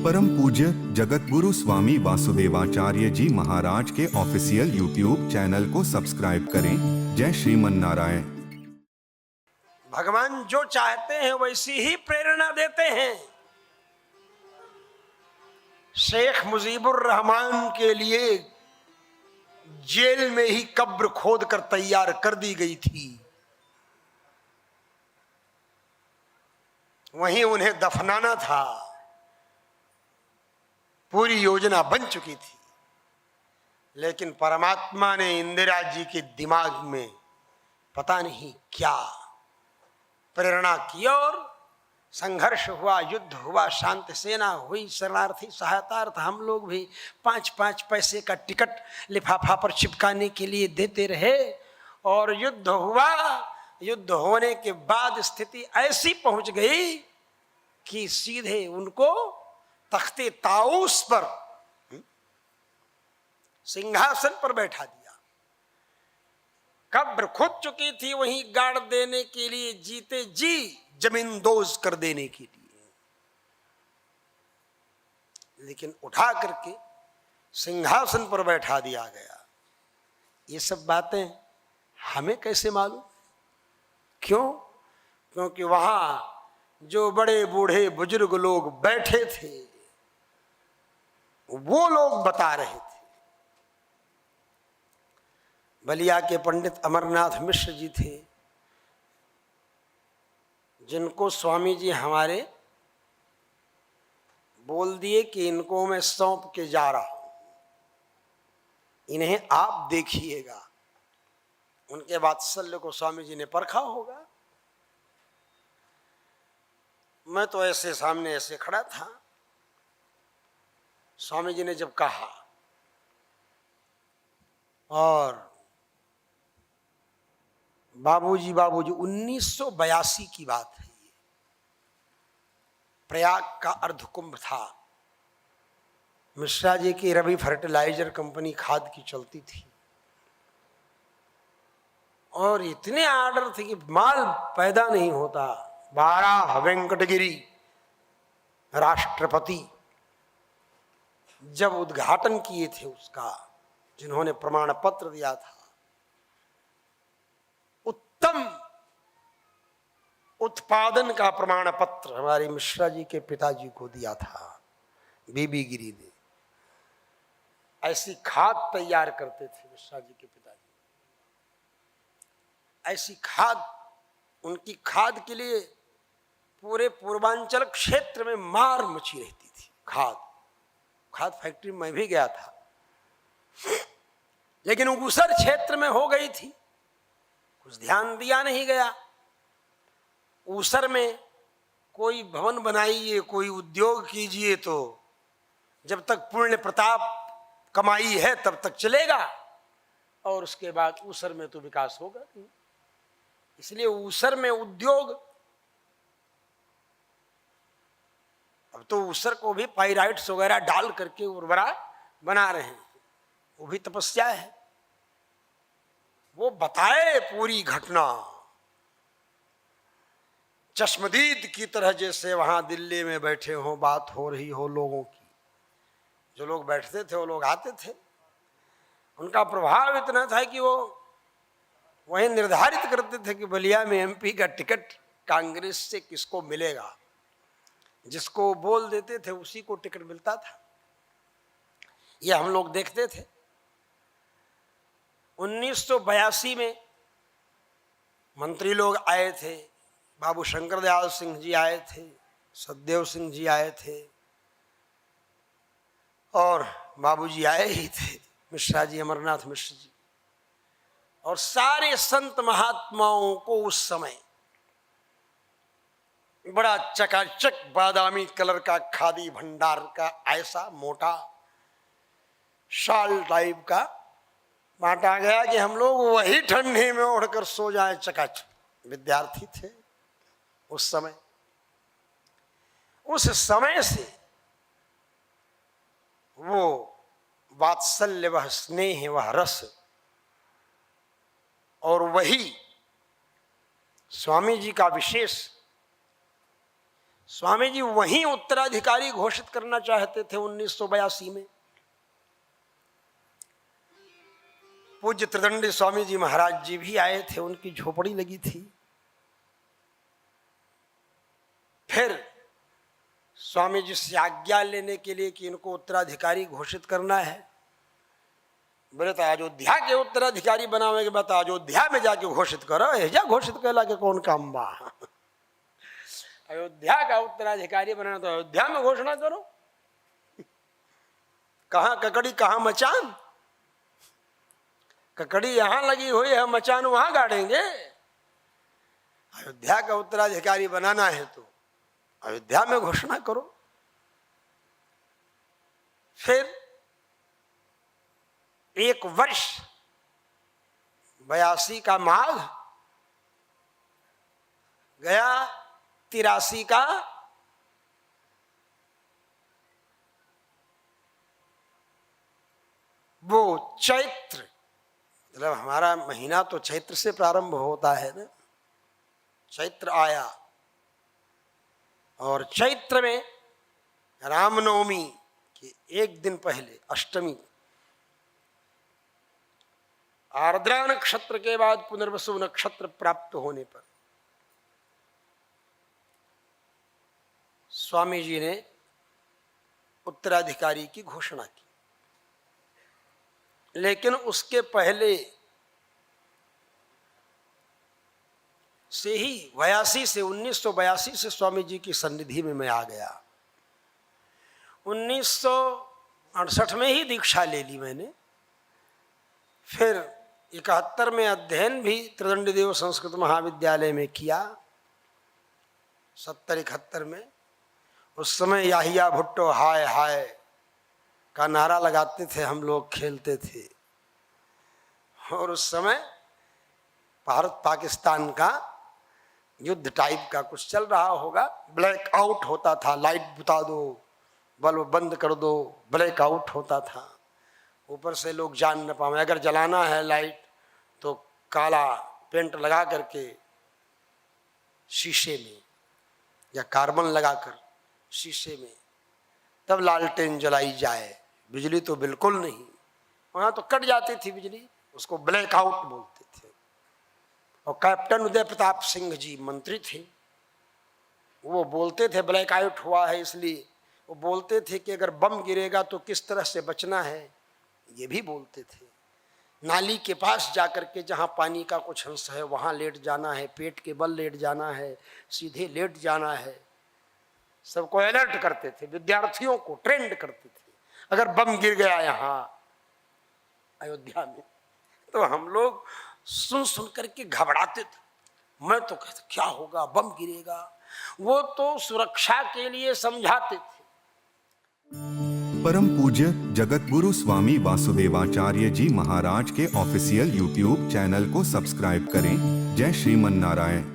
परम पूज्य जगतगुरु स्वामी वासुदेवाचार्य जी महाराज के ऑफिशियल यूट्यूब चैनल को सब्सक्राइब करें। जय श्रीमन नारायण। भगवान जो चाहते हैं वैसी ही प्रेरणा देते हैं। शेख मुजीबुर रहमान के लिए जेल में ही कब्र खोद कर तैयार कर दी गई थी, वहीं उन्हें दफनाना था। पूरी योजना बन चुकी थी, लेकिन परमात्मा ने इंदिरा जी के दिमाग में पता नहीं क्या प्रेरणा की और संघर्ष हुआ, युद्ध हुआ, शांति सेना हुई, शरणार्थी सहायतार्थ हम लोग भी 5-5 पैसे का टिकट लिफाफा पर चिपकाने के लिए देते रहे और युद्ध हुआ। युद्ध होने के बाद स्थिति ऐसी पहुंच गई कि सीधे उनको तख्ते ताऊस पर, सिंहासन पर बैठा दिया। कब्र खुद चुकी थी, वहीं गाड़ देने के लिए, जीते जी जमींदोज कर देने के लिए, लेकिन उठा करके सिंहासन पर बैठा दिया गया। ये सब बातें हमें कैसे मालूम? क्यों? क्योंकि वहां जो बड़े बूढ़े बुजुर्ग लोग बैठे थे वो लोग बता रहे थे। बलिया के पंडित अमरनाथ मिश्र जी थे, जिनको स्वामी जी हमारे बोल दिए कि इनको मैं सौंप के जा रहा हूं, इन्हें आप देखिएगा। उनके वात्सल्य को स्वामी जी ने परखा होगा। मैं तो ऐसे सामने ऐसे खड़ा था। स्वामी जी ने जब कहा, और बाबूजी 1982 की बात है, ये प्रयाग का अर्धकुंभ था। मिश्रा जी की रवि फर्टिलाइजर कंपनी खाद की चलती थी और इतने आर्डर थे कि माल पैदा नहीं होता। 12 वेंकटगिरी राष्ट्रपति जब उद्घाटन किए थे उसका, जिन्होंने प्रमाण पत्र दिया था, उत्तम उत्पादन का प्रमाण पत्र हमारे मिश्रा जी के पिताजी को दिया था बीबी गिरी ने। ऐसी खाद तैयार करते थे मिश्रा जी के पिताजी। ऐसी खाद, उनकी खाद के लिए पूरे पूर्वांचल क्षेत्र में मार मची रहती थी। खाद फैक्ट्री में मैं भी गया था, लेकिन ऊसर क्षेत्र में हो गई थी, कुछ ध्यान दिया नहीं गया। ऊसर में कोई भवन बनाइए, कोई उद्योग कीजिए, तो जब तक पुण्य प्रताप कमाई है तब तक चलेगा, और उसके बाद ऊसर में तो विकास होगा नहीं। इसलिए ऊसर में उद्योग, अब तो ऊसर को भी पाइराइट्स वगैरह डाल करके उर्वरा बना रहे हैं, वो भी तपस्या है। वो बताए पूरी घटना चश्मदीद की तरह, जैसे वहां दिल्ली में बैठे हो, बात हो रही हो लोगों की। जो लोग बैठते थे वो लोग आते थे। उनका प्रभाव इतना था कि वो वही निर्धारित करते थे कि बलिया में एमपी का टिकट कांग्रेस से किसको मिलेगा। जिसको बोल देते थे उसी को टिकट मिलता था। ये हम लोग देखते थे। 1982 में मंत्री लोग आए थे, बाबू शंकर दयाल सिंह जी आए थे, सतदेव सिंह जी आए थे, और बाबूजी आए ही थे, मिश्रा जी, अमरनाथ मिश्र जी, और सारे संत महात्माओं को उस समय बड़ा चकाचक बादामी कलर का खादी भंडार का ऐसा मोटा शाल टाइप का बांटा गया कि हम लोग वही ठंडी में ओढ़कर सो जाए चकाचक। विद्यार्थी थे उस समय। उस समय से वो वात्सल्य, वह स्नेह, वह रस, और वही स्वामी जी का विशेष स्वामी जी वहीं उत्तराधिकारी घोषित करना चाहते थे 1982 में। पूज्य त्रिदंडी स्वामी जी महाराज जी भी आए थे, उनकी झोपड़ी लगी थी। फिर स्वामी जी से आज्ञा लेने के लिए कि इनको उत्तराधिकारी घोषित करना है, बोले तो अयोध्या के उत्तराधिकारी बनावे के बाद अयोध्या में जाके घोषित करो, एजा घोषित कैला के कौन काम बा। अयोध्या का उत्तराधिकारी बनाना तो अयोध्या में घोषणा करो। कहां ककड़ी कहां मचान, ककड़ी यहां लगी हुई है, मचान वहां गाड़ेंगे। अयोध्या का उत्तराधिकारी बनाना है तो अयोध्या में घोषणा करो। फिर 1 वर्ष 82 का माघ गया, 83 का वो चैत्र, मतलब हमारा महीना तो चैत्र से प्रारंभ होता है ना। चैत्र आया और चैत्र में रामनवमी के 1 दिन पहले अष्टमी, आर्द्रा नक्षत्र के बाद पुनर्वसु नक्षत्र प्राप्त होने पर स्वामी जी ने उत्तराधिकारी की घोषणा की। लेकिन उसके पहले से ही 1982 से स्वामी जी की सन्निधि में मैं आ गया। 1968 में ही दीक्षा ले ली मैंने। फिर 71 में अध्ययन भी त्रिदंडी देव संस्कृत महाविद्यालय में किया। 70-71 में उस समय याहिया भुट्टो हाय हाय का नारा लगाते थे, हम लोग खेलते थे। और उस समय भारत पाकिस्तान का युद्ध टाइप का कुछ चल रहा होगा। ब्लैक आउट होता था, लाइट बुता दो, बल्ब बंद कर दो, ब्लैक आउट होता था। ऊपर से लोग जान न पाए, अगर जलाना है लाइट तो काला पेंट लगा करके शीशे में या कार्बन लगाकर शीशे में तब लालटेन जलाई जाए। बिजली तो बिल्कुल नहीं, वहाँ तो कट जाती थी बिजली, उसको ब्लैक आउट बोलते थे। और कैप्टन उदय प्रताप सिंह जी मंत्री थे, वो बोलते थे ब्लैक आउट हुआ है, इसलिए वो बोलते थे कि अगर बम गिरेगा तो किस तरह से बचना है, ये भी बोलते थे। नाली के पास जाकर के जहाँ पानी का कुछ अंश है वहाँ लेट जाना है, पेट के बल लेट जाना है, सीधे लेट जाना है। सबको अलर्ट करते थे, विद्यार्थियों को ट्रेंड करते थे। अगर बम गिर गया यहाँ अयोध्या में तो हम लोग सुन सुन करके घबराते थे। मैं तो कहता क्या होगा, बम गिरेगा। वो तो सुरक्षा के लिए समझाते थे। परम पूज्य जगत गुरु स्वामी वासुदेवाचार्य जी महाराज के ऑफिशियल यूट्यूब चैनल को सब्सक्राइब करें। जय श्रीमन नारायण।